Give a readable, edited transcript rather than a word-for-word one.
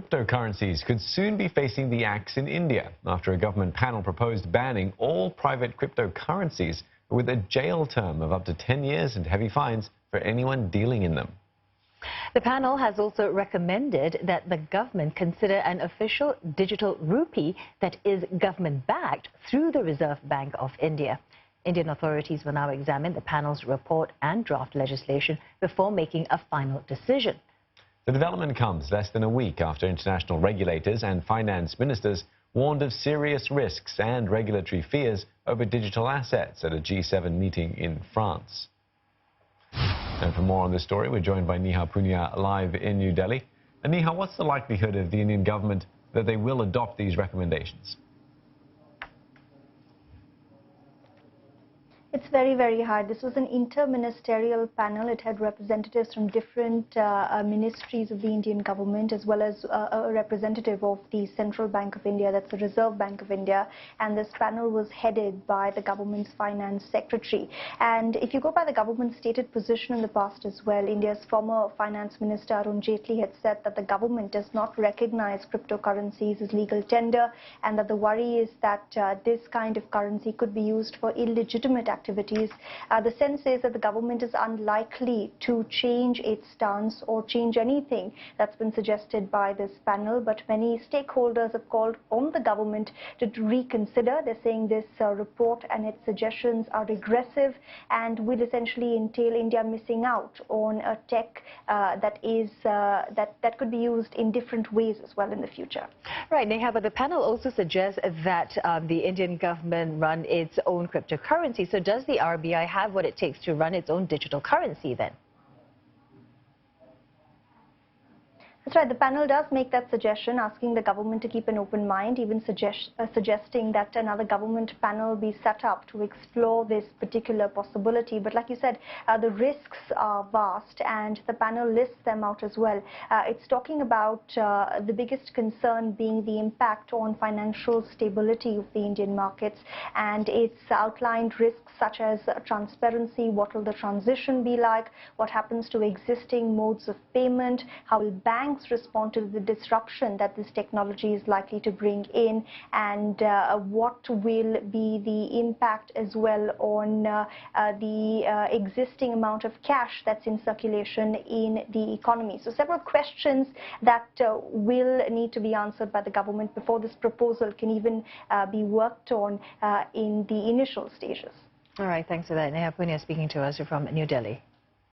Cryptocurrencies could soon be facing the axe in India after a government panel proposed banning all private cryptocurrencies with a jail term of up to 10 years and heavy fines for anyone dealing in them. The panel has also recommended that the government consider an official digital rupee that is government-backed through the Reserve Bank of India. Indian authorities will now examine the panel's report and draft legislation before making a final decision. The development comes less than a week after international regulators and finance ministers warned of serious risks and regulatory fears over digital assets at a G7 meeting in France. And for more on this story, we're joined by Neha Punia live in New Delhi. And Neha, what's the likelihood of the Indian government that they will adopt these recommendations? It's very, very hard. This was an interministerial panel. It had representatives from different ministries of the Indian government, as well as a representative of the Central Bank of India, that's the Reserve Bank of India. And this panel was headed by the government's finance secretary. And if you go by the government's stated position in the past as well, India's former finance minister Arun Jaitley had said that the government does not recognize cryptocurrencies as legal tender, and that the worry is that this kind of currency could be used for illegitimate activities. The sense is that the government is unlikely to change its stance or change anything that's been suggested by this panel, but many stakeholders have called on the government to reconsider. They're saying this report and its suggestions are regressive and will essentially entail India missing out on a tech that could be used in different ways as well in the future. Right, Neha, but the panel also suggests that the Indian government run its own cryptocurrency. So does the RBI have what it takes to run its own digital currency then? That's right. The panel does make that suggestion, asking the government to keep an open mind, even suggesting that another government panel be set up to explore this particular possibility. But like you said, the risks are vast, and the panel lists them out as well. It's talking about the biggest concern being the impact on financial stability of the Indian markets, and it's outlined risks such as transparency, what will the transition be like, what happens to existing modes of payment, how will banks respond to the disruption that this technology is likely to bring in, and what will be the impact as well on the existing amount of cash that's in circulation in the economy. So several questions that will need to be answered by the government before this proposal can even be worked on in the initial stages. All right, thanks for that. Neha Punia speaking to us from New Delhi.